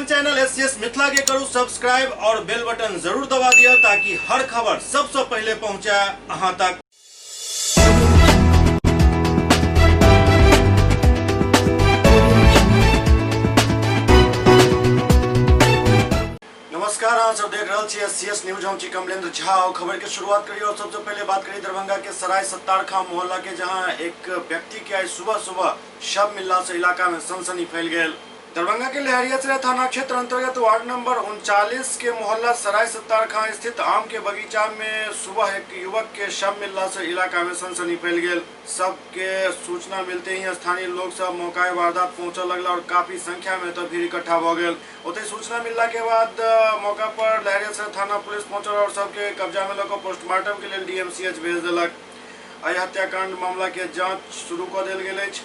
अपन channel SCS Mithila के करू subscribe और बेल बटन जरूर दबा दिया ताकि हर खबर सबसे पहले पहुंचे अहां तक। नमस्कार, आप सब देख रहे हैं एससीएस न्यूज। हम कमलेंद्र झा और खबर की शुरुआत करिए और सबसे पहले बात करिए दरभंगा के सराय सत्तार खां मोहल्ला के, जहां एक व्यक्ति के आज सुबह सुबह शव मिलने से इलाका में सनसनी फैल गई। दरभंगा के लहरियासराय थाना क्षेत्र अंतर्गत वार्ड नंबर 39 के मोहल्ला सराय सत्तार खां स्थित आम के बगीचा में सुबह एक युवक के शव मिलने से इलाका में सनसनी फैल गई। शव के सूचना मिलते ही स्थानीय लोग सब मौका वारदात पहुंचे लगला और काफी संख्या में तो भीड़ इकट्ठा हो गए। ओते सूचना मिलने के बाद मौका पर लहरियासराय थाना पुलिस पहुंचल और सबके कब्जा में लेकर पोस्टमार्टम के लिए डीएमसीएच भेज दिलक। एहि हत्याकांड मामला के जांच शुरू कर देल गेल अछि।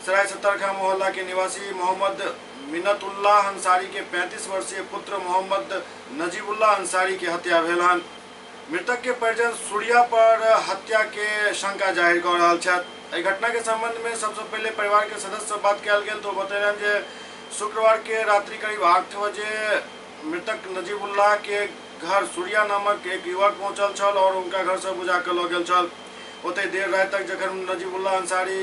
सराय सत्तार खां मोहल्ला के निवासी मोहम्मद मिन्नतुल्लाह अंसारी के 35 वर्षीय पुत्र मोहम्मद नजीबुल्लाह अंसारी के हत्या भेल हन। मृतक के परिजन सूर्या पर हत्या के शंका जाहिर कर रहा छथि। घटना के संबंध में सबसे पहले परिवार के सदस्य से बात कल गेल तो बतेलन जे शुक्रवार के रात्रि करीब 8 बजे मृतक नजीबुल्लाह के घर सूर्या नामक एक युवक पहुंचल छल और उनका घर से बुझा कर लऽ गेल छल। ओते देर रात तक जखन नजीबुल्लाह अंसारी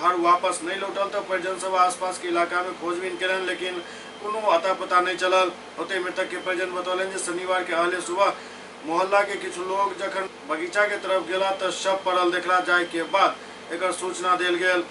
घर वापस नहीं लौटल तो परिजन सब आसपास के इलाका में खोजबीन कलन, लेकिन कोनो अता पता नहीं चलल। ओते मृतक के परिजन बतौलन जे शनिवार के अहले सुबह मोहल्ला के किछु लोग जखन बगीचा के तरफ गेला तो शव पड़ल देखला जाय के बाद एकर सूचना देल गेल।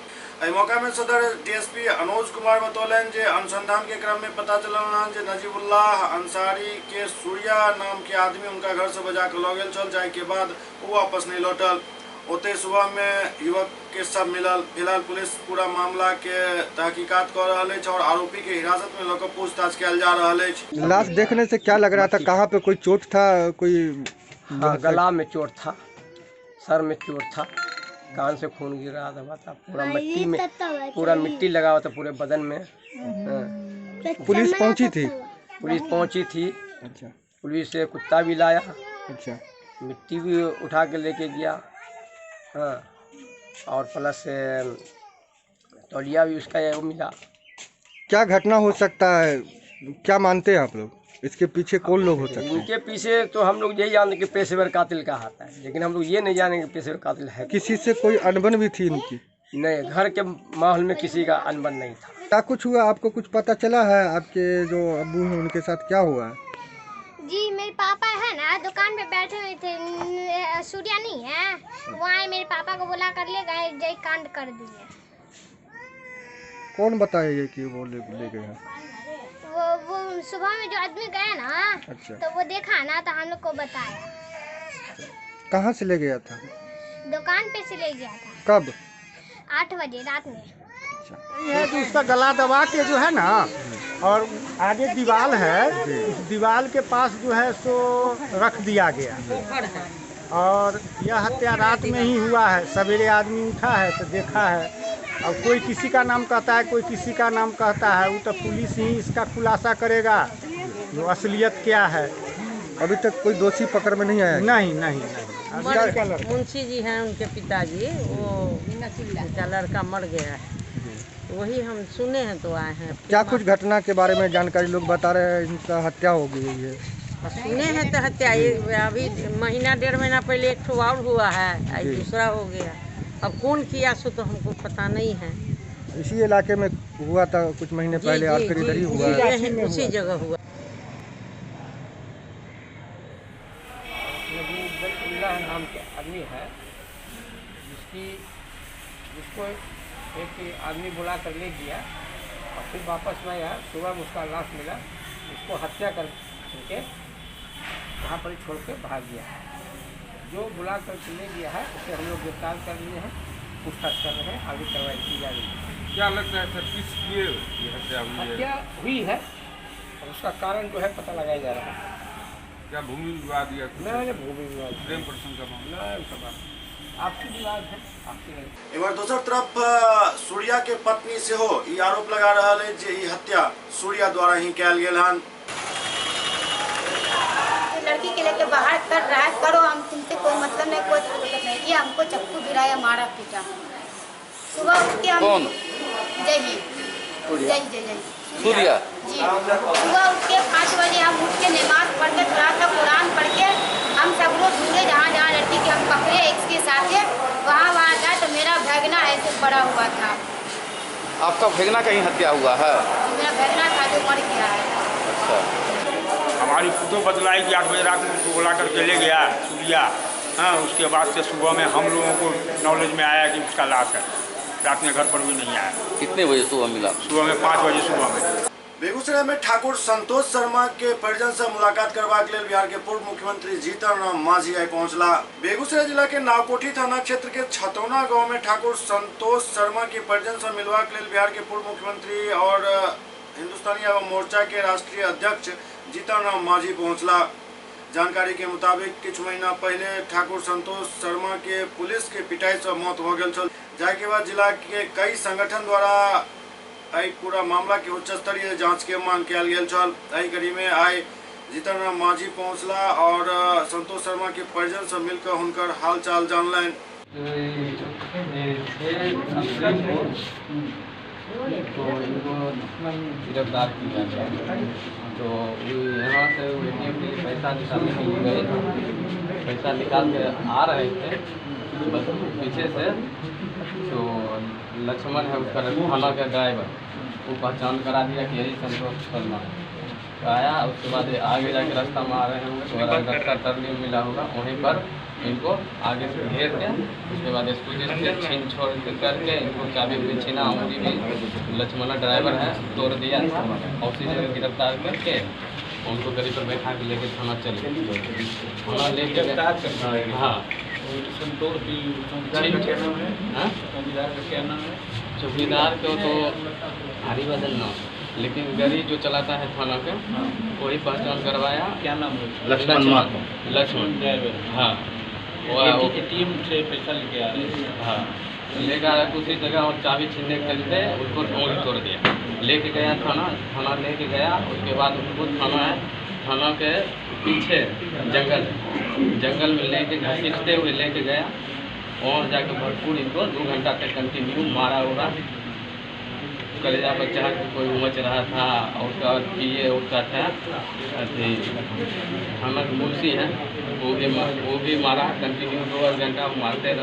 एहि मौका में सदर डीएसपी अनुज कुमार बतौलन जे अनुसंधान के क्रम में पता चलल जे नजीबुल्लाह अंसारी के सूर्या नाम के आदमी उनका घर से बजा कर लऽ गेल छल, जाय के बाद वो वापस नहीं लौटल। ओते सुबह में युवक के शव मिलल। फिलहाल पुलिस पूरा मामला के तहकीकात कर रहा है और आरोपी के हिरासत में लेकर पूछताछ किया जा रहा है। लाश देखने से क्या लग रहा था? कहाँ पे कोई चोट था? कोई गला में चोट था, सर में चोट था, कान से खून गिर रहा था, पूरा मिट्टी में पूरा मिट्टी लगा हुआ था पूरे बदन में। पुलिस पहुंची थी? पुलिस पहुंची थी। अच्छा। पुलिस से कुत्ता भी लाया। अच्छा। मिट्टी भी उठा के लेके गया। हाँ, और प्लस से तौलिया भी उसका वो मिला। क्या घटना हो सकता है? क्या मानते हैं आप लोग? इसके पीछे कौन लोग हो सकते हैं? इनके पीछे तो हम लोग यही जानते कि पेशेवर कातिल का हाथ है, लेकिन हम लोग ये नहीं जाने कि पेशेवर कातिल है। किसी से कोई अनबन भी थी इनकी? नहीं, घर के माहौल में किसी का अनबन नहीं था। क्या कुछ हुआ? आपको कुछ पता चला है? आपके जो अब्बू हैं उनके साथ क्या हुआ है? जी, मेरे पापा है ना दुकान पे बैठे हुए थे, सूर्या नहीं है, वहाँ मेरे पापा को बुला कर ले गए, जय कांड कर दिए। कौन बताया ये कि वो ले गए हैं? वो सुबह में जो आदमी गया ना। अच्छा। तो वो देखा ना तो हम लोग को बताया। कहाँ से ले गया था? दुकान पे से ले गया था। कब? 8 बजे रात में। है कि उसका गला दबा के जो है ना, और आगे दीवार है, उस दीवार के पास जो है सो रख दिया गया। और यह हत्या रात में ही हुआ है। सवेरे आदमी उठा है तो देखा है। अब कोई किसी का नाम कहता है, कोई किसी का नाम कहता है, वो तो पुलिस ही इसका खुलासा करेगा जो असलियत क्या है। अभी तक कोई दोषी पकड़ में नहीं आया? नहीं नहीं नहीं। मुंशी जी हैं उनके पिताजी, वो उनका लड़का मर गया है, वही हम सुने हैं तो आए हैं। क्या कुछ घटना के बारे में जानकारी लोग बता रहे हैं? इनका हत्या हो गई है? सुने हैं तो हत्या अभी महीना 1.5 महीना पहले एक ठो और हुआ है, आज दूसरा हो गया। अब कौन किया सो तो हमको पता नहीं है। इसी इलाके में हुआ था कुछ महीने पहले, आखिर इधर ही हुआ है। उसी जगह हुआ। नाम के आदमी है जिसको एक आदमी बुला कर ले गया और फिर वापस में आया। सुबह में उसका लाश मिला, उसको हत्या करके वहाँ पर छोड़ के भाग गया। जो बुला कर ले गया है उसे हम लोग गिरफ्तार कर लिए हैं, पूछताछ कर रहे हैं, आगे कार्रवाई की जा रही है। क्या लगता है सर, किस लिए ये हत्या हुई है और उसका कारण जो है पता लगाया जा रहा है। क्या भूमि विवाद या नहीं, भूमि विवाद, प्रेम प्रसंग का मामला, आपसी विवाद है, आपसी नहीं। एक बार दूसरी तरफ सूर्या के पत्नी से हो ये आरोप लगा रहा है जे ये हत्या सूर्या द्वारा ही कैल गेल हन। लड़की के लेके बाहर कर रहा है, करो, हम तुमसे कोई मतलब नहीं, कोई दिक्कत नहीं। ये हमको चक्कू गिराया, मारा पीटा। सुबह उठ के हम जय हिंद, जय जय जय सूर्या जी सुबह उठ के 5 बजे हम उठ के नमाज पढ़ के थोड़ा सा कुरान पढ़ के हम सब लोग ढूंढे जहाँ जहाँ लड़की के हम पकड़े इसके साथ वहाँ गए तो मेरा भगना ऐसे पड़ा हुआ था। आपका भगना कहीं हत्या हुआ है? मेरा भगना था जो मर गया है। अच्छा। हमारी फोटो बदलाई कि 8 बजे रात में उसको बुला करके ले गया सूर्या। हाँ, उसके बाद से सुबह में हम लोगों को नॉलेज में आया कि उसका लाश है। रात में घर पर भी नहीं आया। कितने बजे सुबह मिला? सुबह में 5 बजे सुबह में। बेगूसराय में ठाकुर संतोष शर्मा के परिजन से मुलाकात करबाक लेल बिहार के पूर्व मुख्यमंत्री जीतन राम मांझी आई पहुंचला। बेगूसराय जिला के नावकोठी थाना क्षेत्र के छतौना गांव में ठाकुर संतोष शर्मा के परिजन से मिलवाक लेल बिहार के पूर्व मुख्यमंत्री और हिंदुस्तानी एवं मोर्चा के राष्ट्रीय अध्यक्ष जीतन राम मांझी पहुंचला। जानकारी के मुताबिक कुछ महीना पहले ठाकुर संतोष शर्मा के पुलिस के पिटाई से मौत हो गई छल। जाके बाद जिला के कई संगठन द्वारा आई पूरा मामला के उच्च स्तरीय जांच के मांग किया गेल छल। एहि कड़ी में आई जीतन राम मांझी पहुंचला और संतोष शर्मा के परिजन से मिलकर उनकर हालचाल जानलन। तो इनको गिरफ्तार किया गया। तो यहाँ से ATM के पैसा निकालने के लिए गए थे। पैसा निकाल के आ रहे थे, बस पीछे से तो लक्ष्मण है उसका थाना का ड्राइवर, वो पहचान करा दिया कि यही संतोष शर्मा है। आया, उसके बाद आगे जाके रास्ता में आ रहे होंगे तो रास्ता टर्निंग मिला होगा, वहीं पर इनको आगे से घेर के उसके बाद स्कूटी से छीन छोड़ करके इनको चाबी भी छीना, उंगली भी लक्ष्मण ड्राइवर है तोड़ दिया और उसी जगह गिरफ्तार करके उनको गाड़ी पर बैठा के लेके थाना चले गए। थाना लेके हाँ चौकीदार को तो हरिवर्धन नाम, लेकिन गाड़ी जो चलाता है थाना के वही पहचान करवाया। क्या नाम है? लक्ष्मण ड्राइवर। हाँ, वो टीम से पैसा लेके आ रहे हैं। हाँ, लेकर आ रहे उसी जगह और चाबी छीनने के चलते उसको उंगली तोड़ दिया। लेके गया थाना लेके गया। उसके बाद उनको थाना के पीछे जंगल में लेके घसीटते हुए लेके गया। वहाँ जाकर भरपूर इनको 2 घंटा तक कंटिन्यू मारा होगा। कलेजा पर चढ़ के कोई उमच रहा था और उसका पिए उसका था अथी थाना के मुंशी है, वो भी मारा कंटिन्यू 2 घंटा मारते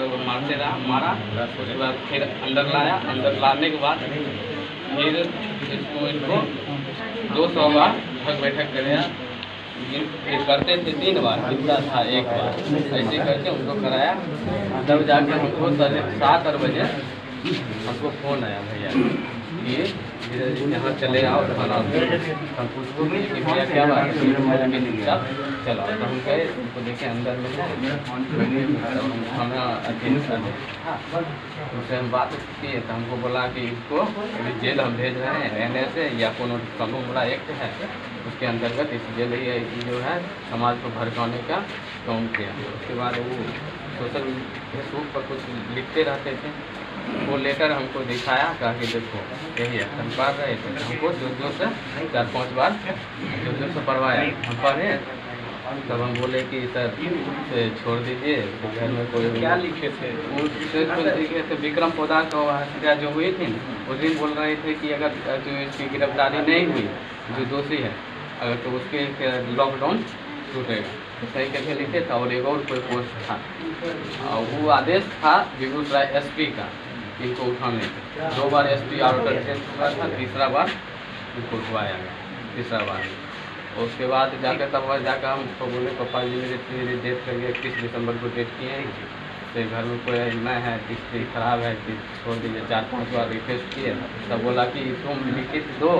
रहा मारा। उसके बाद फिर अंदर लाया। अंदर लाने के बाद फिर इनको 200 बार ठग बैठक कराया। करते थे 3 बार, गिरता था 1 बार, ऐसे करके उनको कराया। तब जाके हमको 7 बजे हमको फ़ोन आया भैया कि यहाँ चले आओ थाना। हम पूछो कि भैया क्या बात है, चुपचाप चलो। तो हम गए, उनको देखे अंदर में थाना अध्यक्ष उनसे हम बात किए तो हमको बोला कि इसको अभी जेल हम भेज रहे हैं रहने से, या कोनो कानून बड़ा एक्ट है उसके अंतर्गत इस जेल ही जो है समाज को भड़काने का काम किया। उसके बाद वो सोशल फेसबुक पर कुछ लिखते रहते थे, वो लेटर हमको दिखाया, कहा कि देखो यही है। हम पढ़ रहे थे, हमको जोर से 4-5 बार जोर से पढ़वाया। हम पढ़े तब हम बोले कि सर छोड़ दीजिए, घर में कोई क्या लिखे थे वो लिखे थे। विक्रम पोदार को हत्या जो हुई थी उस दिन बोल रहे थे कि अगर जो इसकी गिरफ्तारी नहीं हुई जो दोषी है अगर तो उसके लॉकडाउन टूटेगा, तो सही करके लिखे था। और एक और कोई पोस्ट था और वो आदेश था बेगूसराय SP का इनको उठाने का। 2 बार SP ऑर्डर चेंज हुआ था, तीसरा बार इनको उठवाया गया, तीसरा बार। उसके बाद जाकर तब जाकर हमको बोले पापा जी मेरी डेट कर गया, 31 दिसंबर को डेट किए हैं, तो घर में कोई नहीं है, स्थिति खराब है कि छोड़ दीजिए। 4-5 बार रिक्वेस्ट किए तब बोला कि तुम लिखित दो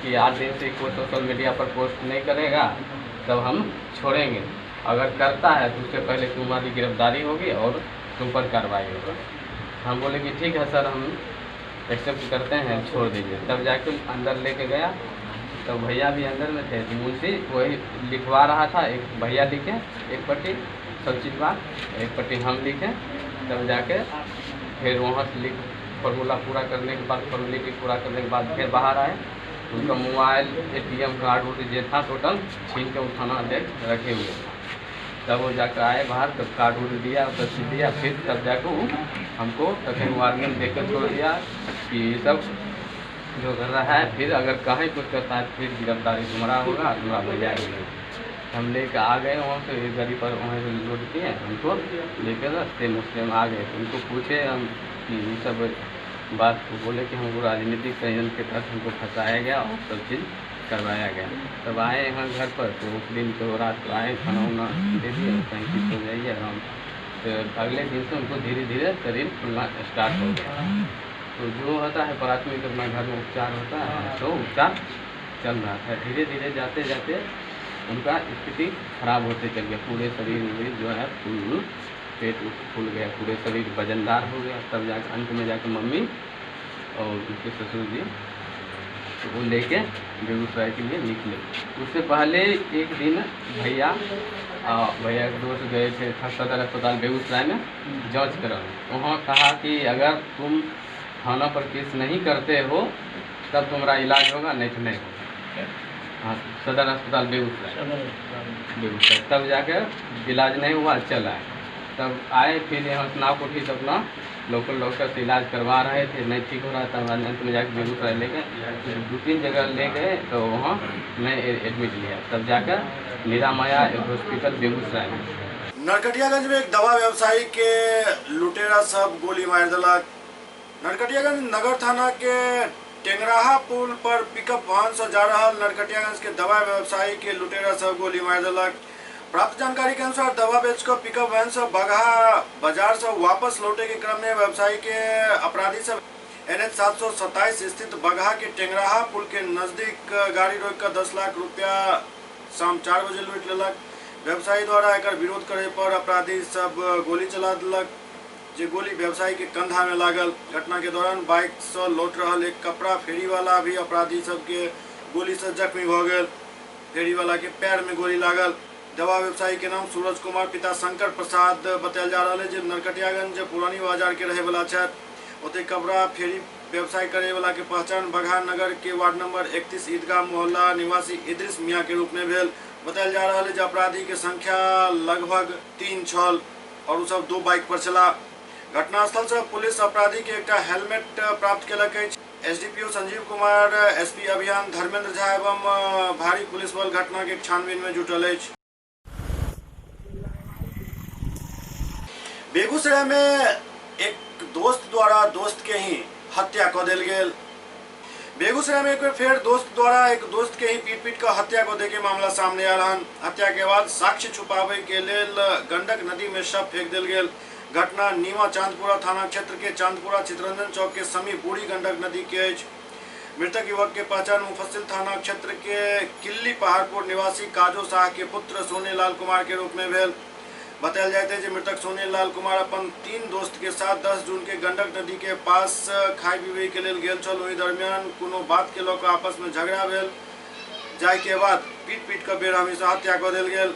कि 8 दिन से कोई सोशल मीडिया पर पोस्ट नहीं करेगा तब हम छोड़ेंगे, अगर करता है तो उससे पहले तुम्हारी गिरफ्तारी होगी और तुम पर कार्रवाई होगी। हम बोले कि ठीक है सर, हम एक्सेप्ट करते हैं, छोड़ दीजिए। तब जाके अंदर लेके गया तो भैया भी अंदर में थे, मुंशी वही लिखवा रहा था। एक भैया लिखे एक पट्टी सब चीज़ बात, एक पट्टी हम लिखे। तब जाके फिर वहाँ से फॉर्मूला पूरा करने के बाद, फॉर्मेलिटी पूरा करने के बाद फिर बाहर आए। उनका मोबाइल ATM कार्ड उठ जो था टोटल छीन के उठाना अध्यक्ष रखे हुए। तब वो जाकर आए बाहर, तब कार्ड उठ दिया, तब दिया। फिर तब जाकर वो हमको सेकेंड वार्निंग देकर छोड़ दिया कि सब जो कर रहा है, फिर अगर कहीं कुछ करता है फिर गिरफ्तारी तुम्हारा होगा, तुम्हारा भैया होगा। हम लेकर आ गए वहाँ से, एक गाड़ी पर वहाँ से लोड किए, हमको लेकर रास्ते मुस्लिम आ गए। उनको पूछे हम कि ये सब बात को, बोले कि हमको राजनीतिक षड्यंत्र के तहत हमको फंसाया गया और सब चीज़ करवाया गया। तब आए यहाँ घर पर, तो उस दिन तो रात को आए, खाना वाना दे दिए, कहीं की सो जाइए आराम। तो अगले दिन से उनको धीरे धीरे शरीर खुलना स्टार्ट हो गया। तो जो होता है प्राथमिक अपना घर में उपचार होता है, तो उपचार चल रहा था। धीरे धीरे जाते जाते उनका स्थिति खराब होते चल गया। पूरे शरीर में जो है पेट फूल गया, पूरे शरीर वजनदार हो गया। तब जाकर अंत में जाकर मम्मी और उनके ससुर जी तो वो लेके बेगूसराय के लिए निकले। उससे पहले एक दिन भैया के दोस्त गए थे सदर अस्पताल बेगूसराय में जांच कराने। वहाँ कहा कि अगर तुम थाना पर केस नहीं करते हो तब तुम्हारा इलाज होगा, नहीं तो नहीं होगा। हाँ, सदर अस्पताल बेगूसराय तब जाकर इलाज नहीं हुआ, चला है। तब आए फिर यहाँ नाव कोठी से अपना लोकल डॉक्टर से इलाज करवा रहे थे, नहीं ठीक हो रहा था। अंत में जाकर बेगूसराय ले गए, 2-3 जगह ले गए, तो वहाँ नहीं एडमिट लिया। तब जाकर निरामया हॉस्पिटल बेगूसराय में। नरकटियागंज में एक दवा व्यवसायी के लुटेरा सब गोली मार दिलक। नरकटियागंज नगर थाना के टेंगराहा पुल पर पिकअप वाहन से जा रहा नरकटियागंज के दवा व्यवसायी के लुटेरा सब गोली मार दिलक। प्राप्त जानकारी के अनुसार दवा बेचकर पिकअप वैन से बगहा बाजार से वापस लौटे के क्रम में व्यवसायी के अपराधी सब NH 727 स्थित बगहा के टेंगराहा पुल के नजदीक गाड़ी रोककर 10 लाख रुपया शाम 4 बजे लूट लेलक। व्यवसायी द्वारा एकर विरोध करे पर अपराधी सब गोली चला दिलक, जे गोली व्यवसायी के कंधा में लागल। घटना के दौरान बाइक से लौट रहल एक कपड़ा फेरी वाला भी अपराधी सब के गोली से जख्मी हो गए। फेरी वाला के पैर में गोली लागल। दवा व्यवसायी के नाम सूरज कुमार पिता शंकर प्रसाद बतायल जा रहा है, जो नरकटियागंज पुरानी बाजार के रहे वाला छथि। ओते कपड़ा फेरी व्यवसाय करे वाला के पहचान बगहा नगर के वार्ड नंबर 31 ईदगाह मोहल्ला निवासी इद्रिस मियां के रूप में भेल। बतायल जा रहा है जो अपराधी के संख्या लगभग 3 छल और सब 2 बाइक पर चला। घटनास्थल से पुलिस अपराधी के एक हेलमेट प्राप्त केलक। SDPO संजीव कुमार, SP अभियान धर्मेंद्र झा एवं भारी पुलिस बल घटना के छानबीन में जुटल अछि। बेगूसराय में एक दोस्त द्वारा दोस्त के ही हत्या क देल गेल। बेगूसराय में एक बार फिर दोस्त द्वारा एक दोस्त के ही पीट कर हत्या को देके मामला सामने आयल हन। हत्या के बाद साक्ष्य छुपावे के लेल गंडक नदी में शव फेंक देल गेल। घटना नीमा चांदपुरा थाना क्षेत्र के चांदपुरा चितरंजन चौक के समीप बूढ़ी गंडक नदी के अछि। मृतक युवक के पहचान मुफस्सिल थाना क्षेत्र के किल्ली पहाड़पुर निवासी काजो शाह के पुत्र सोनेलाल कुमार के रूप में भेल। बतायल जाते हैं मृतक सोनेलाल कुमार अपन 3 दोस्त के साथ 10 जून के गंडक नदी के पास खाई पीबे के लेल गेल छल। ओहि दरमियान कोनो बात के लऽ कऽ आपस में झगड़ा भेल, जाय के बाद पीट कर बेरहमी से हत्या कऽ देल गेल।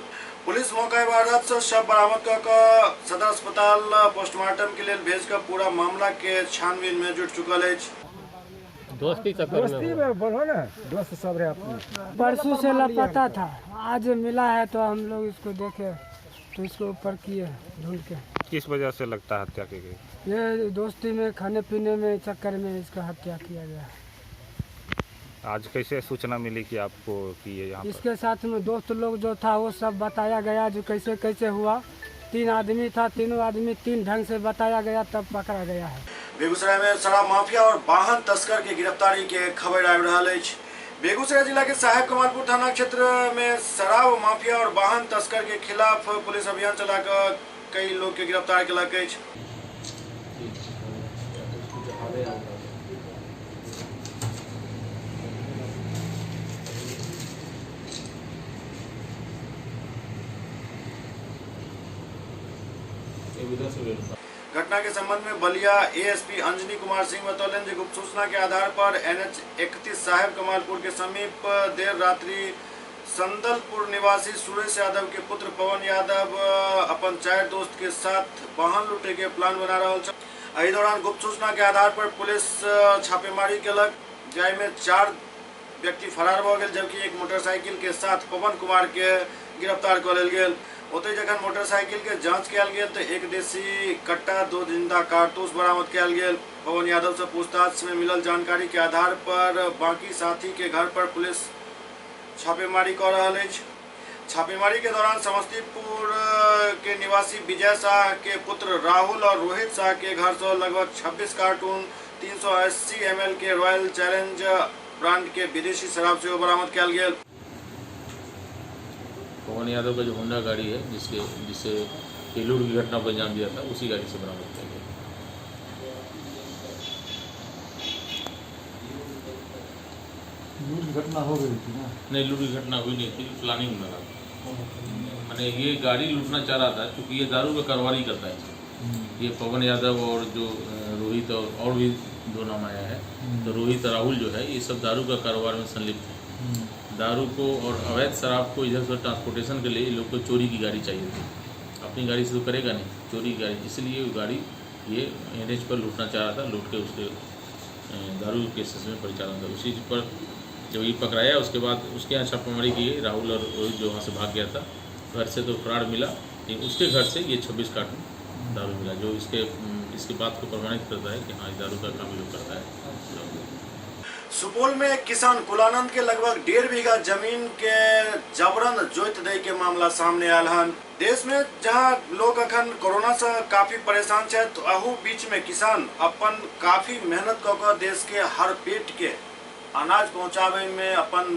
पुलिस मौका वारदात से शव बरामद कऽ सदर अस्पताल पोस्टमार्टम के लिए भेजकर पूरा मामला के छानबीन में जुट चुकल अछि। दोस्ती में बोलो ना, दोस्त सब रहे अपने। परसों से लापता था, आज मिला है तो हम लोग इसको देखे तो इसको ऊपर किए ढूंढ के। किस वजह से लगता है हत्या की गई? ये दोस्ती में खाने पीने में चक्कर में इसका हत्या किया गया। आज कैसे सूचना मिली कि आपको कि ये यहाँ इसके साथ में दोस्त लोग जो था वो सब बताया गया, जो कैसे कैसे हुआ। 3 आदमी था, तीनों आदमी 3 ढंग से बताया गया, तब पकड़ा गया है। बेगूसराय में शराब माफिया और वाहन तस्कर के गिरफ्तारी के खबर आबि रहल अछि। बेगूसराय जिला के साहेब कमालपुर थाना क्षेत्र में शराब माफिया और वाहन तस्कर के खिलाफ पुलिस अभियान चलाकर कई लोग के गिरफ्तार केलक अछि। घटना के संबंध में बलिया ASP अंजनी कुमार सिंह बतौलन जे गुप्त सूचना के आधार पर NH 31 साहेब कमालपुर के समीप देर रात्रि संदलपुर निवासी सुरेश यादव के पुत्र पवन यादव अपन 4 दोस्त के साथ वाहन लूटे के प्लान बना रहा था। एहि दौरान गुप्त सूचना के आधार पर पुलिस छापेमारी केलक, जाय में 4 व्यक्ति फरार भ गेल, जबकि एक मोटरसाइकिल के साथ पवन कुमार के गिरफ्तार कर लेल गेल। ओतहि जखन मोटरसाइकिल के जांच कयल गेल तो एक देसी कट्टा 2 जिंदा कारतूस बरामद कयल गेल। पवन यादव से पूछताछ में मिलल जानकारी के आधार पर बाकी साथी के घर पर पुलिस छापेमारी कर रहल अछि। छापेमारी के दौरान समस्तीपुर के निवासी विजय शाह के पुत्र राहुल और रोहित शाह के घर से लगभग 26 कार्टून 380 ml के रॉयल चैलेंज ब्रांड के विदेशी शराब से बरामद किया गया। पवन यादव का जो होंडा गाड़ी है जिससे लूट की घटना को अंजाम दिया था, उसी गाड़ी से बरामद किया गया। लूट की घटना हो गई थी ना? नहीं, लूट की घटना हुई नहीं थी, प्लानिंग में था। मैंने ये गाड़ी लूटना चाह रहा था क्योंकि ये दारू का कारोबारी करता है। ये पवन यादव और जो रोहित और भी 2 नाम आया है, तो रोहित राहुल जो है ये सब दारू का कारोबार में संलिप्त है। दारू को और अवैध शराब को इधर से ट्रांसपोर्टेशन के लिए इन लोग को चोरी की गाड़ी चाहिए थी। अपनी गाड़ी से तो करेगा नहीं, चोरी की गाड़ी, इसलिए वो गाड़ी ये एनएच पर लूटना चाह रहा था। लूट के उसके दारू केसेस में परिचालन था। उसी पर जब ये पकड़ाया उसके बाद उसके यहाँ छापेमारी की। राहुल और रोहित जो वहाँ से भाग गया था, घर से तो फरार मिला, लेकिन उसके घर से ये 26 कार्टून दारू मिला, जो इसके बात को प्रमाणित करता है कि हाँ, दारू का काम लोग करता है। सुपौल में किसान कुलानंद के लगभग 1.5 बीघा जमीन के जबरन जोत दे के मामला सामने आयल हन। देश में जहां लोग अखन कोरोना से काफी परेशान है, तो अहू बीच में किसान अपन काफी मेहनत कर देश के हर पेट के अनाज पहुंचावे में अपन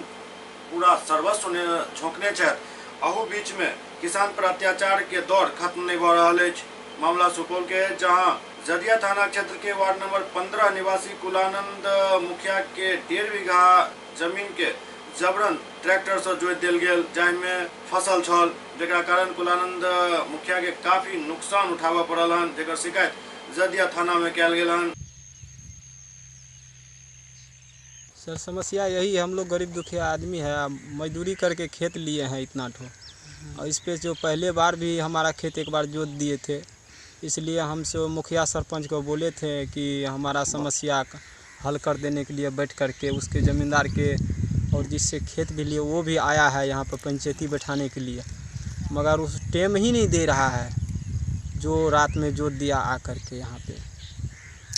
पूरा सर्वस्व झोंकने छथि। अहू बीच में किसान पर अत्याचार के दौर खत्म नहीं भ रहल अछि। मामला सुपौल के, जहां जदिया थाना क्षेत्र के वार्ड नंबर 15 निवासी कुलानंद मुखिया के 1.5 बीघा जमीन के जबरन ट्रैक्टर से जोत देल गेल, जाहिमे फसल छल, जेकरा कारण कुलानंद मुखिया के काफी नुकसान उठाबऽ पड़ल हन, जेकर शिकायत जदिया थाना में कयल गेल हन। सर समस्या यही है, हम लोग गरीब दुखिया आदमी है, मजदूरी करके खेत लिए हैं इतना ठो, और इस पे जो पहले बार भी हमारा खेत एक बार जोत दिए थे, इसलिए हमसे मुखिया सरपंच को बोले थे कि हमारा समस्या हल कर देने के लिए बैठ कर के उसके ज़मींदार के और जिससे खेत भी लिए वो भी आया है यहाँ पर पंचायती बैठाने के लिए, मगर उस टाइम ही नहीं दे रहा है जो रात में जोत दिया आ कर के यहाँ पे।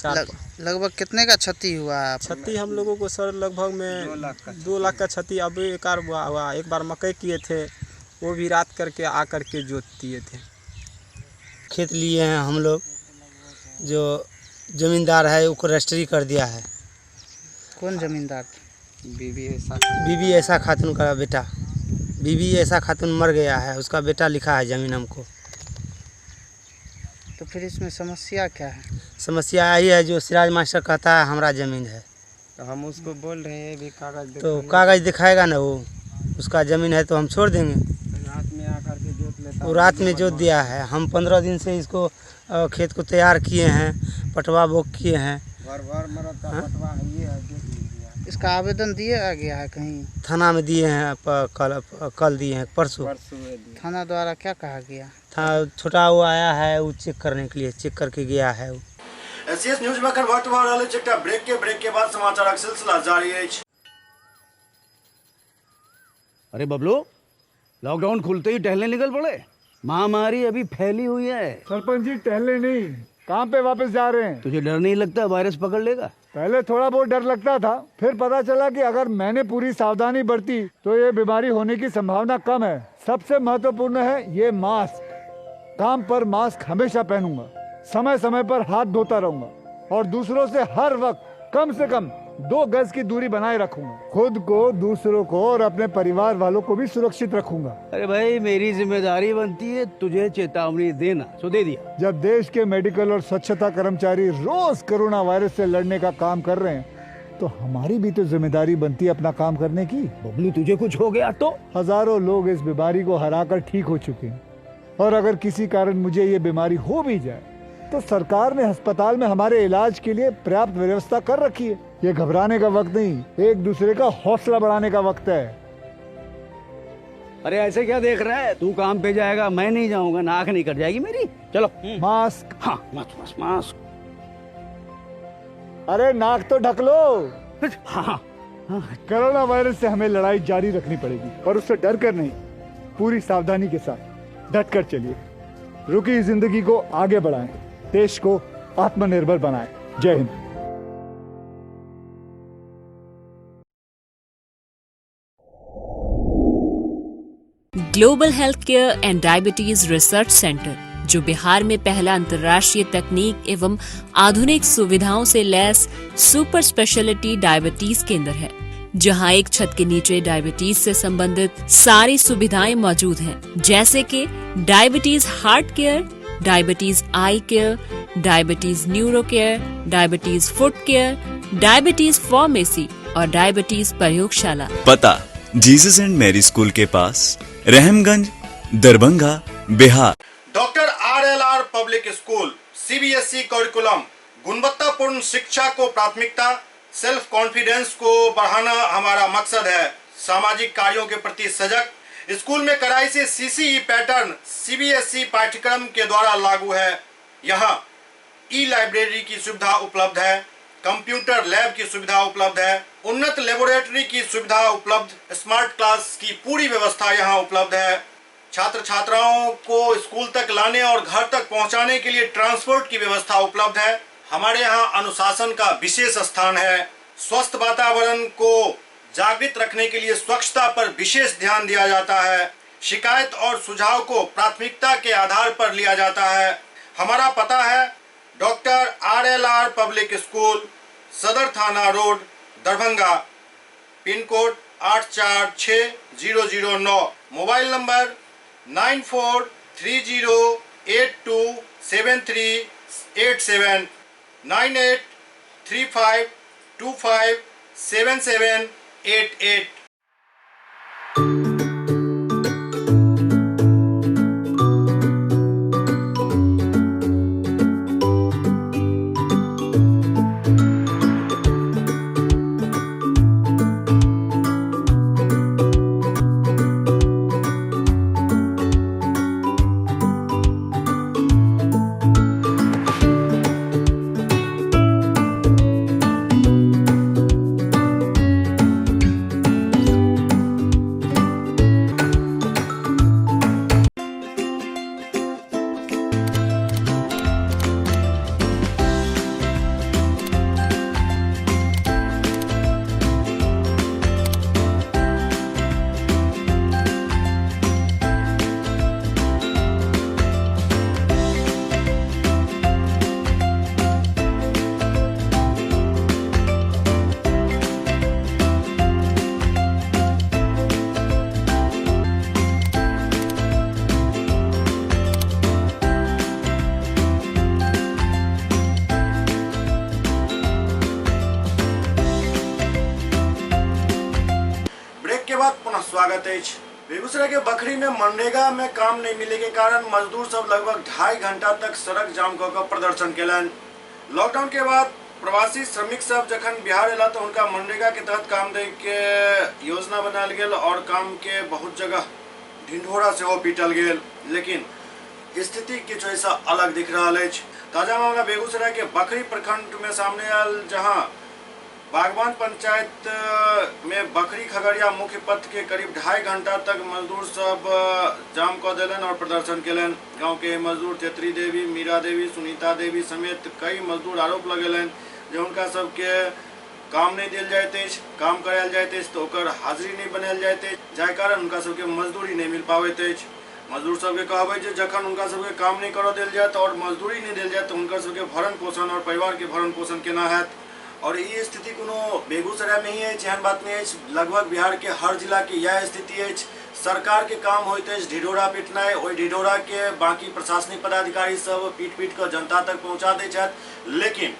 लगभग कितने का क्षति हुआ? क्षति हम लोगों को सर लगभग में 2 लाख का क्षति अभी एक बार हुआ। एक बार मकई किए थे, वो भी रात करके आकर के जोत दिए थे। खेत लिए हैं हम लोग, जो ज़मींदार है उसको रजिस्ट्री कर दिया है। कौन ज़मींदार? बीबी ऐसा खातून का बेटा। बीबी ऐसा खातून मर गया है, उसका बेटा लिखा है ज़मीन हमको। तो फिर इसमें समस्या क्या है? समस्या यही है जो सिराज मास्टर कहता है हमारा ज़मीन है, तो हम उसको बोल रहे हैं भी कागज़, तो कागज़ दिखाएगा ना, वो उसका ज़मीन है तो हम छोड़ देंगे। रात में आकर के जोत लेता, वो रात में जोत दिया है। हम 15 दिन से इसको खेत को तैयार किए हैं, पटवा बोक किए हैं। इसका आवेदन दिया गया है कहीं? थाना में दिए हैं, कल दिए हैं, परसों। थाना द्वारा क्या कहा गया था? छोटा वो आया है, वो चेक करने के लिए, चेक करके गया है वो। एसएस न्यूज में अखन वक्त भ रहल अछि एकटा ब्रेक के बाद समाचारक सिलसिला जारी अछि। अरे बबलू, लॉकडाउन खुलते ही टहलने निकल पड़े। महामारी अभी फैली हुई है। सरपंच जी टहलने नहीं, कहाँ पे वापस जा रहे हैं? तुझे डर नहीं लगता वायरस पकड़ लेगा? पहले थोड़ा बहुत डर लगता था, फिर पता चला कि अगर मैंने पूरी सावधानी बरती तो ये बीमारी होने की संभावना कम है। सबसे महत्वपूर्ण है ये मास्क। काम पर मास्क हमेशा पहनूंगा, समय समय पर हाथ धोता रहूंगा और दूसरों से हर वक्त कम से कम 2 गज की दूरी बनाए रखूंगा। खुद को, दूसरों को और अपने परिवार वालों को भी सुरक्षित रखूंगा। अरे भाई, मेरी जिम्मेदारी बनती है तुझे चेतावनी देना, तो दे दिया। जब देश के मेडिकल और स्वच्छता कर्मचारी रोज कोरोना वायरस से लड़ने का काम कर रहे हैं, तो हमारी भी तो जिम्मेदारी बनती है अपना काम करने की। बबलू, तुझे कुछ हो गया तो? हजारों लोग इस बीमारी को हराकर ठीक हो चुके हैं, और अगर किसी कारण मुझे ये बीमारी हो भी जाए तो सरकार ने अस्पताल में हमारे इलाज के लिए पर्याप्त व्यवस्था कर रखी है। ये घबराने का वक्त नहीं, एक दूसरे का हौसला बढ़ाने का वक्त है। अरे ऐसे क्या देख रहा है? तू काम पे जाएगा, मैं नहीं जाऊंगा, नाक नहीं कट जाएगी मेरी। चलो मास्क। हाँ, मास्क। अरे नाक तो ढक लो। हाँ, कोरोना वायरस से हमें लड़ाई जारी रखनी पड़ेगी और उससे डर कर नहीं, पूरी सावधानी के साथ डट कर चलिए। रुकी जिंदगी को आगे बढ़ाएं, देश को आत्मनिर्भर बनाएं। जय Hind. Global health care and diabetes research centre, जो बिहार में पहला अंतर्राष्ट्रीय तकनीक एवं आधुनिक सुविधाओं से लैस सुपर स्पेशलिटी डायबिटीज केंद्र है, जहां एक छत के नीचे डायबिटीज से संबंधित सारी सुविधाएं मौजूद हैं, जैसे कि diabetes heart care, diabetes eye care, diabetes neuro care, diabetes foot care, diabetes pharmacy और डायबिटीज प्रयोगशाला। पता जीसस एंड मैरी स्कूल के पास, Rahamganj, Darbhanga, Bihar. Doctor RLR public school CBSE curriculum, गुणवत्तापूर्ण शिक्षा को प्राथमिकता, सेल्फ कॉन्फिडेंस को बढ़ाना हमारा मकसद है। सामाजिक कार्यों के प्रति सजग। स्कूल में कड़ाई से CCE पैटर्न CBSE पाठ्यक्रम के द्वारा लागू है। यहाँ ई-लाइब्रेरी की सुविधा उपलब्ध है, कंप्यूटर लैब की सुविधा उपलब्ध है, उन्नत लेबोरेटरी की सुविधा उपलब्ध, स्मार्ट क्लास की पूरी व्यवस्था यहाँ उपलब्ध है। छात्र छात्राओं को स्कूल तक लाने और घर तक पहुंचाने के लिए ट्रांसपोर्ट की व्यवस्था उपलब्ध है। हमारे यहाँ अनुशासन का विशेष स्थान है। स्वस्थ वातावरण को जागृत रखने के लिए स्वच्छता पर विशेष ध्यान दिया जाता है। शिकायत और सुझाव को प्राथमिकता के आधार पर लिया जाता है। हमारा पता है डॉक्टर RLR पब्लिक स्कूल, सदर थाना road, Darbhanga, pin code 846009। Mobile number 9430827387, 9835257788। स्वागत है। बेगूसराय के बखरी में मनरेगा में काम नहीं मिले के कारण मजदूर सब लगभग 2.5 घंटा तक सड़क जाम कर प्रदर्शन केलन। लॉकडाउन के बाद प्रवासी श्रमिक सब जखन बिहार एला तो उनका मनरेगा के तहत काम दे के योजना बनाल गेल और काम के बहुत जगह ढिंढोरा से हो पीटल गेल, लेकिन स्थिति किछु ऐसा अलग दिख रहा है। ताजा मामला बेगूसराय के बखरी प्रखंड में सामने आयल, जहां बागवान पंचायत में बखरी खगड़िया मुख्य पथ के करीब 2.5 घंटा तक मजदूर सब जाम कर दिलन और प्रदर्शन केलन। गांव के मजदूर तेतरी देवी, मीरा देवी, सुनीता देवी समेत कई मजदूर आरोप लगेलन जो उनका सबके काम नहीं दिल जाते, काम करायल जाते तो ओकर हाजिरी नहीं बनायल जाते, जाय कारण उनका सबके मजदूरी नहीं मिल पावे। मजदूर सबके कहबे जे जखन उनका सबके काम नहीं कर दिल जाए और मजदूरी नहीं दिल जाए तो उनका सबके भरण पोषण और परिवार के भरण पोषण केना हैत। और ये स्थिति कोनो बेगूसराय में ही है, एहन बात नहीं है, लगभग बिहार के हर जिला की यह स्थिति है। सरकार के काम होते ढिढोरा पीटना, वही ढिढोरा के बाकी प्रशासनिक पदाधिकारी सब पीट पीट कर जनता तक पहुँचा दे, लेकिन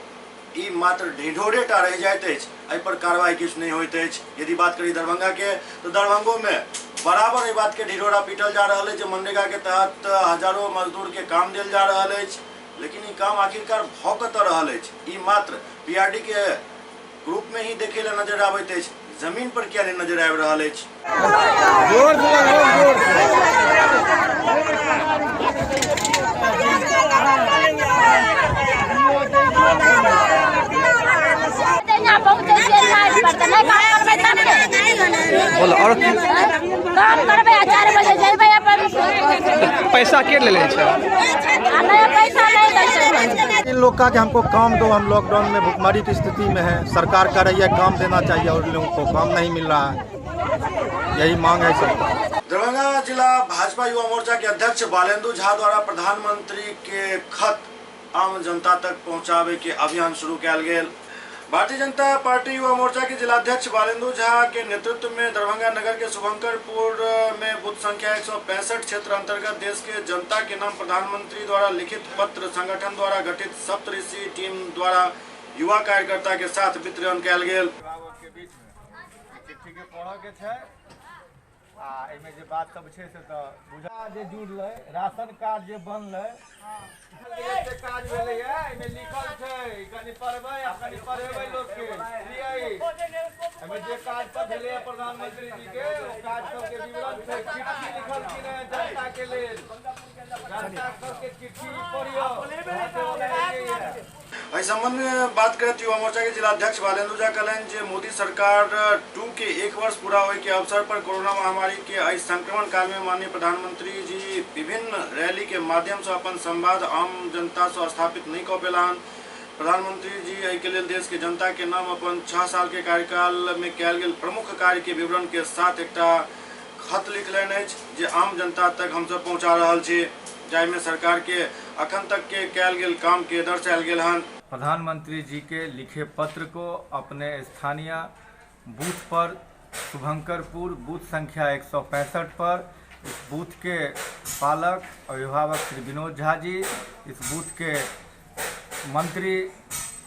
ई मात्र ढिढोरेटा रह जाते, एहि पर कार्रवाई किछु नहीं होते। यदि बात करी दरभंगा के तो दरभंगो में बराबर ये बात के ढिढोरा पीटल जा रहा है। जो मनरेगा के तहत हजारों मजदूर के काम दिल जा रहा है, लेकिन ये काम आखिरकार भौकत रहा है। ई मात्र PRD के ग्रुप में ही देखे ला नजर आबैत अछि, जमीन पर क्या नहीं नजर आबि रहल अछि। बहुत बोलो और काम करबे 4 बजे जेबे अपन पैसा के ले ले छै पैसा नहीं देते। इन लोग का कि हमको काम दो, हम लॉकडाउन में भुखमरी की स्थिति में है, सरकार कह रही है काम देना चाहिए और लोगों को काम नहीं मिल रहा है, यही मांग है सरकार। दरभंगा जिला भाजपा युवा मोर्चा के अध्यक्ष बालेंदु झा द्वारा प्रधानमंत्री के खत आम जनता तक पहुंचावे के अभियान शुरू किया गेल। भारतीय जनता पार्टी युवा मोर्चा के जिलाध्यक्ष बालेंदु झा के नेतृत्व में दरभंगा नगर के शुभंकरपुर में बूथ संख्या 165 क्षेत्र अंतर्गत देश के जनता के नाम प्रधानमंत्री द्वारा लिखित पत्र संगठन द्वारा गठित सप्तऋषि टीम द्वारा युवा कार्यकर्ता के साथ वितरण किया गेल। एमे जे बात सब छै से त बुझा जे जुड़लै, राशन कार्ड जे बनलै से काज भेलै है, एमे लिखल छै कनि पढ़बै आ कनि पढ़ेबै लोग के लियै। एमे जे काज सब भेलै है प्रधानमंत्री जी के ओ काज सब के विवरण छै, चिट्ठी लिखल कि नै जनता के लेल, जनता सब के चिट्ठी पढ़ियो। इस संबंध में बात करते युवा मोर्चा के जिलाध्यक्ष बालेंदु झा कहलन जे मोदी सरकार 2 के 1 वर्ष पूरा होने के अवसर पर कोरोना महामारी के इस संक्रमण काल में माननीय प्रधानमंत्री जी विभिन्न रैली के माध्यम से अपन संवाद आम जनता से स्थापित नहीं कर पेलान। प्रधानमंत्री जी एहि के लिए देश के जनता के नाम अपन 6 साल के कार्यकाल में कयल गेल प्रमुख कार्य के विवरण के साथ एक खत लिखलन अछि जे आम जनता तक हम सब पहुँचा रहल छी, जाहि में सरकार के अखन तक के कयल गेल काम के दर्शायल गेल हन। प्रधानमंत्री जी के लिखे पत्र को अपने स्थानीय बूथ पर शुभंकरपुर बूथ संख्या 165 पर इस बूथ के पालक अभिभावक श्री विनोद झा जी, इस बूथ के मंत्री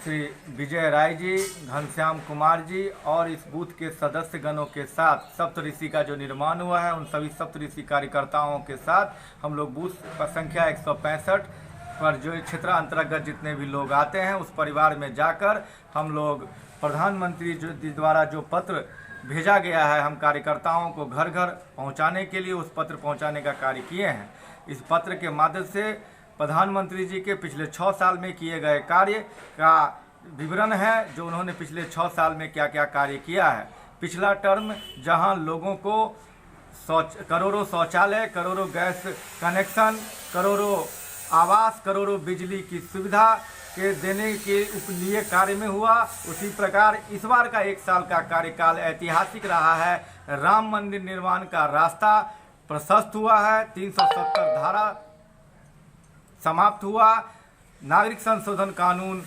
श्री विजय राय जी, घनश्याम कुमार जी और इस बूथ के सदस्यगणों के साथ सप्तऋषि का जो निर्माण हुआ है उन सभी सप्तऋषि कार्यकर्ताओं के साथ हम लोग बूथ संख्या 165 पर जो क्षेत्र अंतर्गत जितने भी लोग आते हैं उस परिवार में जाकर हम लोग प्रधानमंत्री जी द्वारा जो पत्र भेजा गया है हम कार्यकर्ताओं को घर घर पहुंचाने के लिए उस पत्र पहुंचाने का कार्य किए हैं। इस पत्र के माध्यम से प्रधानमंत्री जी के पिछले 6 साल में किए गए कार्य का विवरण है, जो उन्होंने पिछले 6 साल में क्या क्या कार्य किया है। पिछला टर्म जहां लोगों को करोड़ों शौचालय, करोड़ों गैस कनेक्शन, करोड़ों आवास, करोड़ों बिजली की सुविधा के देने के लिए कार्य में हुआ, उसी प्रकार इस बार का 1 साल का कार्यकाल ऐतिहासिक रहा है। राम मंदिर निर्माण का रास्ता प्रशस्त हुआ है, 370 धारा समाप्त हुआ, नागरिक संशोधन कानून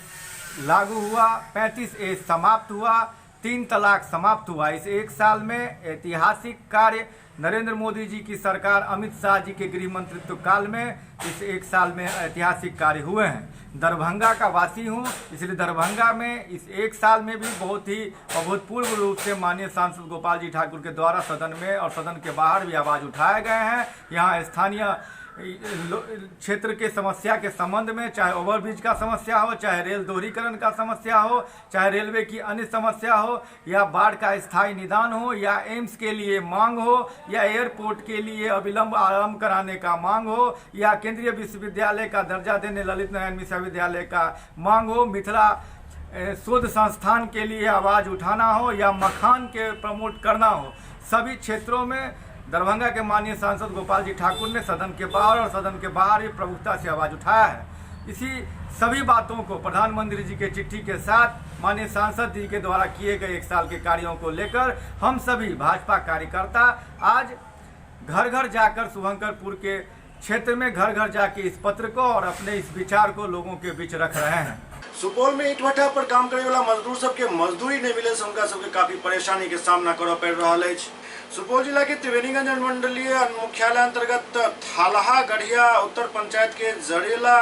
लागू हुआ, 35A समाप्त हुआ, 3 तलाक समाप्त हुआ। इस 1 साल में ऐतिहासिक कार्य नरेंद्र मोदी जी की सरकार, अमित शाह जी के गृह मंत्रित्व काल में इस 1 साल में ऐतिहासिक कार्य हुए हैं। दरभंगा का वासी हूं, इसलिए दरभंगा में इस 1 साल में भी बहुत ही अभूतपूर्व रूप से माननीय सांसद गोपाल जी ठाकुर के द्वारा सदन में और सदन के बाहर भी आवाज़ उठाए गए हैं। यहाँ स्थानीय क्षेत्र के समस्या के संबंध में, चाहे ओवरब्रिज का समस्या हो, चाहे रेल दोहरीकरण का समस्या हो, चाहे रेलवे की अन्य समस्या हो, या बाढ़ का स्थायी निदान हो, या एम्स के लिए मांग हो, या एयरपोर्ट के लिए अविलंब आरंभ कराने का मांग हो, या केंद्रीय विश्वविद्यालय का दर्जा देने ललित नारायण विश्वविद्यालय का मांग हो, मिथिला शोध संस्थान के लिए आवाज़ उठाना हो, या मखान के प्रमोट करना हो, सभी क्षेत्रों में दरभंगा के माननीय सांसद गोपाल जी ठाकुर ने सदन के बाहर और सदन के बाहर ही प्रमुखता से आवाज़ उठाया है। इसी सभी बातों को प्रधानमंत्री जी के चिट्ठी के साथ माननीय सांसद जी के द्वारा किए गए 1 साल के कार्यों को लेकर हम सभी भाजपा कार्यकर्ता आज घर घर जाकर शुभंकरपुर के क्षेत्र में घर घर जाके इस पत्र को और अपने इस विचार को लोगों के बीच रख रहे हैं। सुपौल में ईंट भट्ठा पर काम करे वाला मजदूर सबके मजदूरी नहीं मिले से उनका सबके काफी परेशानी के सामना करऽ पड़ रहा है। सुपौल जिला के त्रिवेणीगंज मंडलीय मुख्यालय अंतर्गत थालहा गढ़िया उत्तर पंचायत के जरेला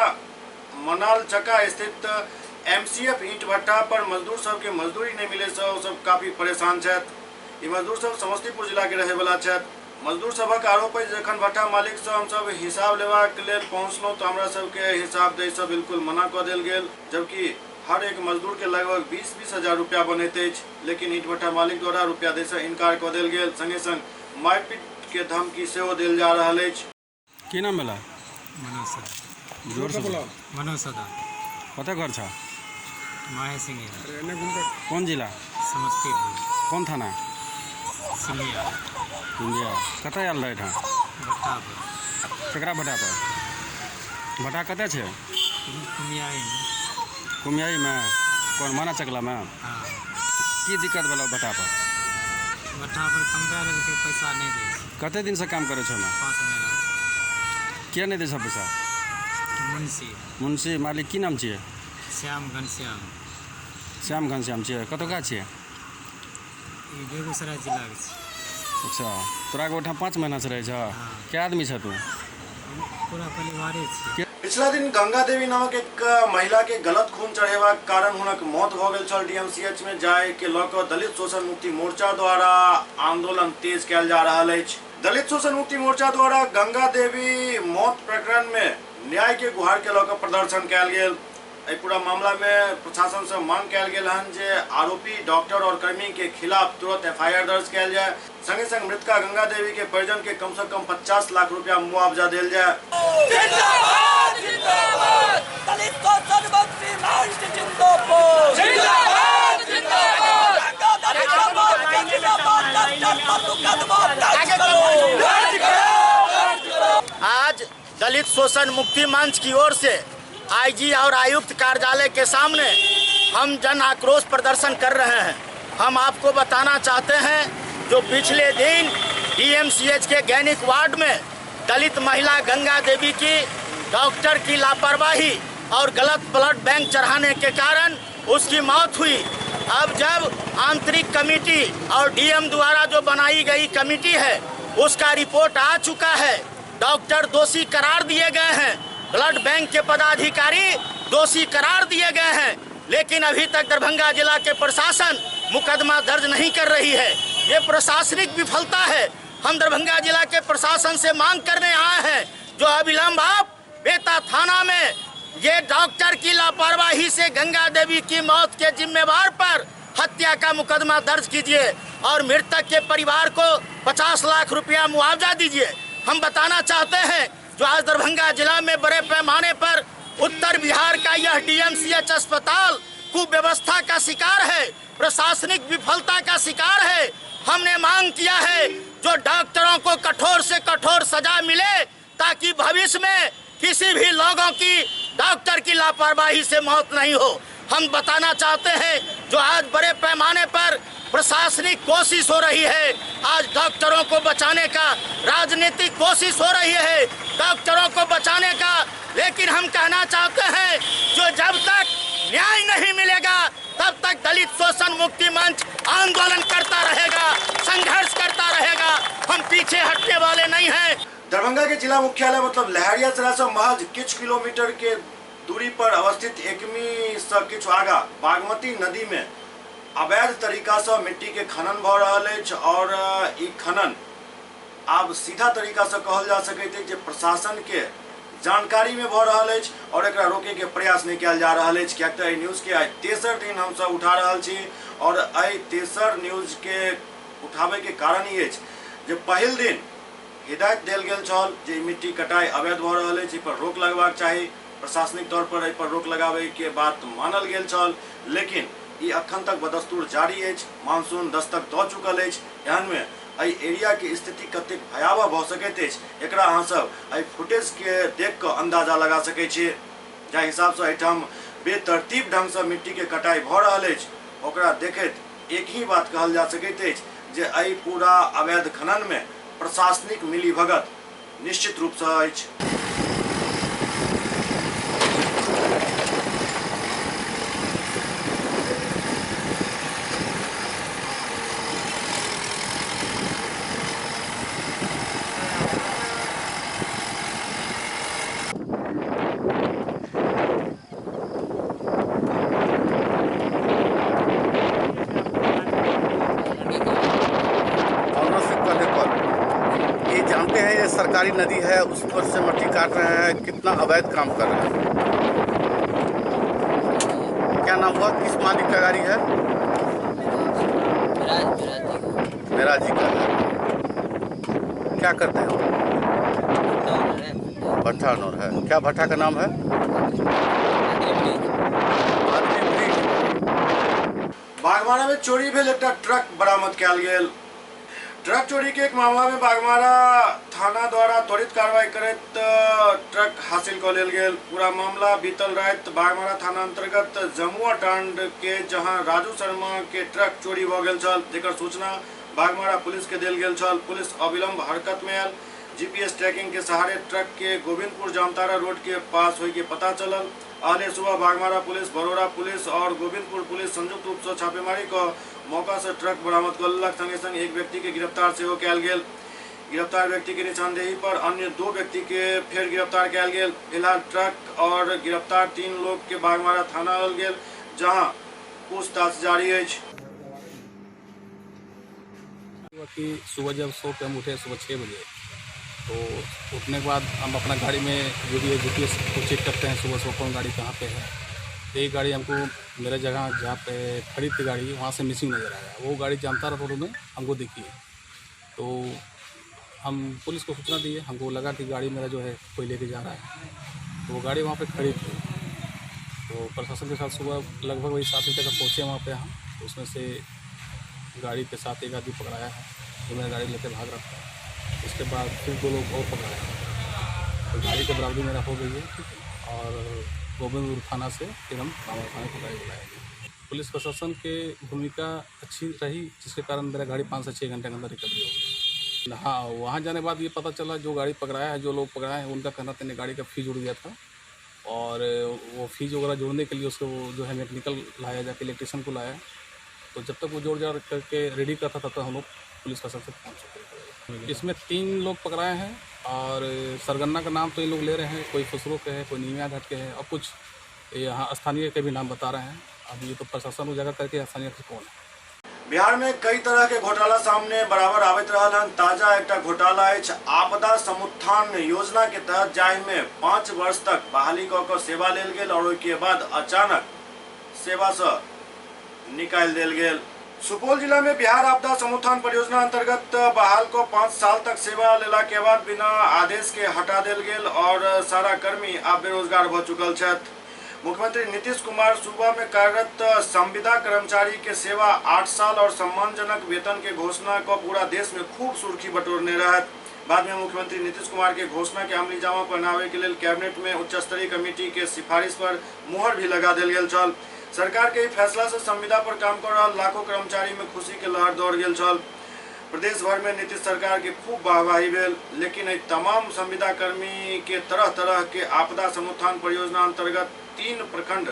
मनाल चका स्थित MCF ईंट भट्ठा पर मजदूर सब के मजदूरी नहीं मिले से सब काफी परेशान छथि। ई मजदूर सब समस्तीपुर जिला के रहे वाला छथि। मजदूर सबक आरोप है जखन भट्ठा मालिक से हम सब हिसाब लेबाक लेल पहुँचलहुँ तो हमरा सबके हिसाब दै से बिल्कुल मना कऽ देल गेल, जबकि हर एक मजदूर के लगभग 20-20 हजार रुपया बनैत अछि, लेकिन ईंट भट्ठा मालिक द्वारा रुपया दै से इनकार कऽ देल गेल। संगे संग मारपीट के धमकी सेहो देल जा रहल अछि। की नाम भेला? मनोज सदा। जोर से बोलो। मनोज सदा। कतऽ घर छ? माहे सिंह। कौन जिला? समस्तीपुर। कौन थाना? सिंधिया कतऽ आयल रहे ठाम भट्टा पर केकरा भट्टा पर भट्टा कतऽ छै कुमियाई कुमियाईमे कोन माना चकलामे हाँ की दिक्कत भेल भट्टा पर कमबै लेलकै पैसा नहीं दे कते दिन से काम करे छो में 5 महीना किया नहीं दे सब पैसा मुंशी मालिक की नाम छियै श्याम घनश्याम छियै कतौका छियै ई बेगूसराय जिला के छै अच्छा तोरा के ओठाम 5 महीना से रहे छ क्या आदमी छ तू पूरा परिवारे छै पिछला दिन गंगा देवी नामक एक महिला के गलत खून चढ़ेबाक कारण हुनक मौत भ गेल छल। डीएमसीएच में जाय के लऽ कऽ दलित शोषण मुक्ति मोर्चा द्वारा आंदोलन तेज कयल जा रहल अछि। दलित शोषण मुक्ति मोर्चा द्वारा गंगा देवी मौत प्रकरण में न्याय के गुहार के लऽ कऽ प्रदर्शन कयल गेल। एहि पूरा मामला में प्रशासन से मांग कयल गेल हन जे आरोपी डॉक्टर और कर्मी के खिलाफ तुरंत एफआईआर दर्ज कयल जाय, संगे संग मृतका गंगा देवी के परिजन के कम से कम 50 लाख रुपया मुआवजा देल जाय। आज दलित शोषण मुक्ति मंच की ओर से आईजी और आयुक्त कार्यालय के सामने हम जन आक्रोश प्रदर्शन कर रहे हैं। हम आपको बताना चाहते हैं जो पिछले दिन डीएमसीएच के गैनिक वार्ड में दलित महिला गंगा देवी की डॉक्टर की लापरवाही और गलत ब्लड बैंक चढ़ाने के कारण उसकी मौत हुई। अब जब आंतरिक कमेटी और डीएम द्वारा जो बनाई गई कमेटी है उसका रिपोर्ट आ चुका है, डॉक्टर दोषी करार दिए गए हैं, ब्लड बैंक के पदाधिकारी दोषी करार दिए गए हैं, लेकिन अभी तक दरभंगा जिला के प्रशासन मुकदमा दर्ज नहीं कर रही है। ये प्रशासनिक विफलता है। हम दरभंगा जिला के प्रशासन से मांग करने आए हैं जो अविलंब आप बेता थाना में ये डॉक्टर की लापरवाही से गंगा देवी की मौत के जिम्मेवार पर हत्या का मुकदमा दर्ज कीजिए और मृतक के परिवार को 50 लाख रुपया मुआवजा दीजिए। हम बताना चाहते हैं जो आज दरभंगा जिला में बड़े पैमाने पर उत्तर बिहार का यह डीएमसीएच अस्पताल कुव्यवस्था का शिकार है, प्रशासनिक विफलता का शिकार है। हमने मांग किया है जो डॉक्टरों को कठोर से कठोर सजा मिले ताकि भविष्य में किसी भी लोगों की डॉक्टर की लापरवाही से मौत नहीं हो। हम बताना चाहते हैं जो आज बड़े पैमाने पर प्रशासनिक कोशिश हो रही है, आज डॉक्टरों को बचाने का राजनीतिक कोशिश हो रही है डॉक्टरों को बचाने का, लेकिन हम कहना चाहते हैं जो जब तक न्याय नहीं मिलेगा तब तक दलित शोषण मुक्ति मंच आंदोलन करता रहेगा, संघर्ष करता रहेगा। हम पीछे हटने वाले नहीं हैं। दरभंगा के जिला मुख्यालय मतलब लहरियासराय से महज किछ किलोमीटर के दूरी पर अवस्थित एकमी से किछ आगा बागमती नदी में अवैध तरीका से मिट्टी के खनन भ रहल अछि और ई खनन आब सीधा तरीका से कहल जा सकैत अछि जे प्रशासन के जानकारी में भ रहल अछि और एकरा रोके के प्रयास नहीं कयल जा रहल अछि। कियाक तऽ न्यूज के आज तेसर दिन हम सब उठा रहल छी और एहि तेसर न्यूज के उठावे के कारण ई अछि जे पहिल दिन हिदायत देल गेल छल जे मिट्टी कटाई अवैध भ रहल अछि, पर रोक लगबाक चाही, प्रशासनिक तौर पर एहि पर रोक लगाबै के बात मानल गेल छल, लेकिन ई अखन तक बदस्तूर जारी अछि। मानसून दस्तक दऽ चुकल अछि। एहन में एहि एरिया के स्थिति कतेक भयावह भऽ सकैत अछि एकरा अहाँ सब एहि फुटेज के देख कऽ अंदाजा लगा सकैत छी। जाहि हिसाब से एहिठाम बेतरतीब ढंग से मिट्टी के कटाई भऽ रहल अछि ओकरा देखैत एक ही बात कहल जा सकैत अछि जे एहि पूरा अवैध खनन में प्रशासनिक मिलीभगत निश्चित रूप से अछि। सरकारी नदी है उस पर से मट्टी काट रहे हैं, कितना अवैध काम कर रहे हैं। क्या नाम हुआ, किस मालिक का गाड़ी है? मेरा जी का है। क्या करते हो? भट्ठा नौर है। क्या भट्ठा का नाम है? बागवाना में चोरी भेल एकटा ट्रक बरामद कयल गेल। ट्रक चोरी के एक मामला में बागमारा थाना द्वारा त्वरित कार्रवाई करत ट्रक हासिल कर लेल गेल। पूरा मामला बीतल रात बागमारा थाना अंतर्गत जमुआ टांड के जहां राजू शर्मा के ट्रक चोरी भ गेल छल, जेकर सूचना बागमारा पुलिस के देल गेल छल। पुलिस अविलंब हरकत में आयल। जीपीएस ट्रैकिंग के सहारे ट्रक के गोविंदपुर जामतारा रोड के पास होय के पता चलल। आले सुबह बागमारा पुलिस, बरोड़ा पुलिस और गोविंदपुर पुलिस संयुक्त रूप से छापेमारी कर मौका से ट्रक बरामद कर संगे संग एक व्यक्ति के गिरफ्तार से कयल गेल। गिरफ्तार व्यक्ति के निशानदेही पर अन्य 2 व्यक्ति के फिर गिरफ्तार कयल गेल। फिलहाल ट्रक और गिरफ्तार 3 लोग के बागमारा थाना लायल गेल, जहां पूछताछ जारी है। सुबह जब सो के हम उठे सुबह 6 बजे, तो उठने के बाद हम अपना गाड़ी में जो भी जीपीएस को चेक करते हैं सुबह से कौन गाड़ी कहाँ पे है। एक गाड़ी हमको मेरे जगह जहाँ पे खड़ी थी गाड़ी वहाँ से मिसिंग नज़र आया। वो गाड़ी जामतारा रोड में हमको दिखी, तो हम पुलिस को सूचना दी। हमको लगा कि गाड़ी मेरा जो है कोई लेके जा रहा है, तो वो गाड़ी वहाँ पे खड़ी थी। तो प्रशासन के साथ सुबह लगभग वही 7 बजे तक पहुँचे वहाँ पे हम। तो उसमें से गाड़ी के साथ एक आदमी पकड़ाया है जो मेरा गाड़ी लेके भाग रहा था। उसके बाद फिर 2 लोग और पकड़ाए, तो गाड़ी की बराबरी मेरा हो गई है। और गोविंदपुर थाना से फिर हम बागमारा थाने को गाड़ी बुलाए गए। पुलिस प्रशासन के भूमिका अच्छी रही, जिसके कारण मेरा गाड़ी 5 से 6 घंटे के अंदर रिकवरी हो गई। हाँ, वहाँ जाने के बाद ये पता चला जो गाड़ी पकड़ाया है, जो लोग पकड़ाए हैं, उनका कहना था गाड़ी का फीस जुड़ गया था। और वो फीस वगैरह जोड़ने के लिए उसको जो है मैकेनिकल लाया जाके इलेक्ट्रिशियन को लाया। तो जब तक वो जोड़ जाड़ करके रेडी करता था, तब तक हम लोग पुलिस प्रशासन पहुँच चुके थे। इसमें 3 लोग पकड़ाए हैं और सरगन्ना का नाम तो ये लोग ले रहे हैं, कोई खुसरो के है, कोई नीमिया घाट के है, और कुछ यहाँ स्थानीय के भी नाम बता रहे हैं। अब ये तो प्रशासन उजागर करके स्थानीय कौन है। बिहार में कई तरह के घोटाला सामने बराबर आबैत रहल हन। ताजा एक घोटाला है आपदा समुत्थान योजना के तहत, जाहि में 5 वर्ष तक बहाली कऽ सेवा लेल गेल और के बाद अचानक सेवा से निकाल देल गेल। सुपौल जिला में बिहार आपदा समुत्थान परियोजना अंतर्गत बहाल को 5 साल तक सेवा लेला के बाद बिना आदेश के हटा देल गेल और सारा कर्मी अब बेरोजगार भ चुकल छथि। मुख्यमंत्री नीतीश कुमार सूबा में कार्यरत संविदा कर्मचारी के सेवा 8 साल और सम्मानजनक वेतन के घोषणा को पूरा देश में खूब सुर्खी बटोरने रहत। बाद में मुख्यमंत्री नीतीश कुमार के घोषणा के अमली जामा पहनावे के लिए कैबिनेट में उच्च स्तरीय कमेटी के सिफारिश पर मुहर भी लगा देल गेल छल। सरकार के फैसला से संविदा पर काम कर रहा लाखों कर्मचारी में खुशी के लहर दौड़ गेल छल। प्रदेश भर में नीतीश सरकार के खूब वाहवाही भेल, लेकिन तमाम संविदा कर्मी के तरह तरह के आपदा समुत्थान परियोजना अंतर्गत 3 प्रखंड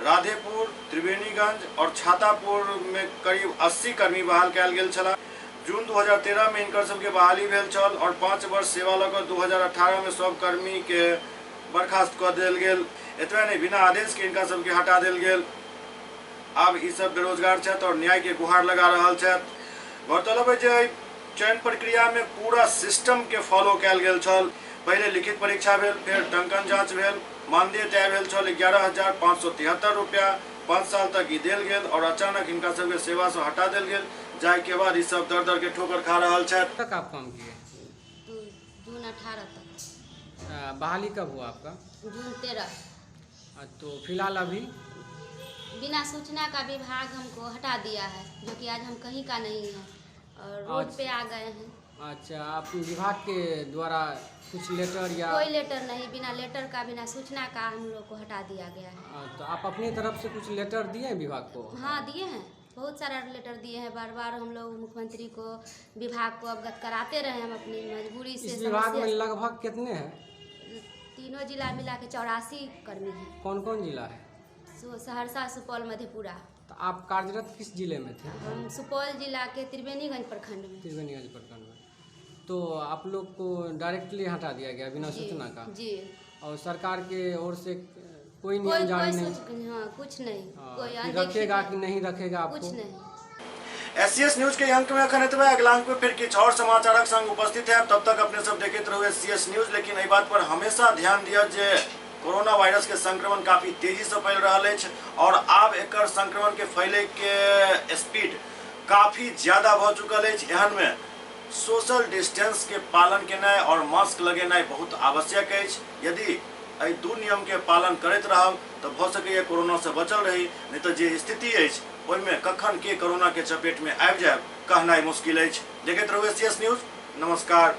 राधेपुर, त्रिवेणीगंज और छातापुर में करीब 80 कर्मी बहाल कयल गेल छला। जून 2013 में इनकर सबके बहाली भेल छल और 5 वर्ष सेवा लऽ कऽ 2018 में सब कर्मी के बर्खास्त कऽ देल गेल। एतबे नहीं, बिना आदेश के इनका सबके हटा देल गेल। अब ई सब बेरोजगार छथि और न्याय के गुहार लगा रहल छथि। गौरतलब है जे चयन प्रक्रिया में पूरा सिस्टम के फॉलो कयल गेल छल। पहले लिखित परीक्षा भेल, फिर टंकन जांच भेल, मानदेय तय भेल छल 11,573 रुपया। 5 साल तक ई देल गेल और अचानक इनका सबके सेवा से हटा देल गेल, जाय के बाद ई सब दर दर के ठोकर खा रहल छथि। तक आप काम किए? जून 18 तक। बहाली कब हुआ आपका? जून 13। तो फिलहाल अभी बिना सूचना का विभाग हमको हटा दिया है, जो कि आज हम कहीं का नहीं है और रोड पे आ गए हैं। अच्छा, आप विभाग के द्वारा कुछ लेटर या? कोई लेटर नहीं, बिना लेटर का, बिना सूचना का हम लोग को हटा दिया गया है। तो आप अपनी तरफ से कुछ लेटर दिए हैं विभाग को? हाँ, दिए हैं, बहुत सारा लेटर दिए हैं। बार बार हम लोग मुख्यमंत्री को, विभाग को अवगत कराते रहे हम अपनी मजबूरी से। इस विभाग में लगभग कितने हैं? तीनों जिला मिला के 84 कर्मी हैं। कौन कौन जिला है? सहरसा, सुपौल, मधेपुरा। तो आप कार्यरत किस जिले में थे? हम सुपौल जिला के त्रिवेणीगंज प्रखंड में। त्रिवेणीगंज प्रखंड में। तो आप लोग को डायरेक्टली हटा दिया गया बिना सूचना का? जी। और सरकार के ओर से कोई नियम जारी नहीं? हाँ, कुछ नहीं। कोई रखेगा कि नहीं रखेगा आपको? कुछ नहीं। एससीएस न्यूज के अंक में अखन एतबे। अगला अंक में फिर किछु और समाचारक संग उपस्थित है। तब तक अपने सब देखते रहो एससीएस न्यूज। लेकिन एहि बात पर हमेशा ध्यान दिया जे कोरोना वायरस के संक्रमण काफी तेजी से फैल रहा है और अब एकर संक्रमण के फैले के स्पीड काफी ज्यादा भ चुकल है। एहन में सोशल डिस्टेंस के पालन केनाइ और मास्क लगेनाइ बहुत आवश्यक है। यदि एहि 2 नियम के पालन करैत रहब तो भ सकैए कोरोना से बचल रही, नहीं तो जे स्थिति है ओहिमे कखन के कोरोना के चपेट में आबि जायब कहनाइ मुश्किल अछि। देखैत रहू SCS न्यूज। नमस्कार।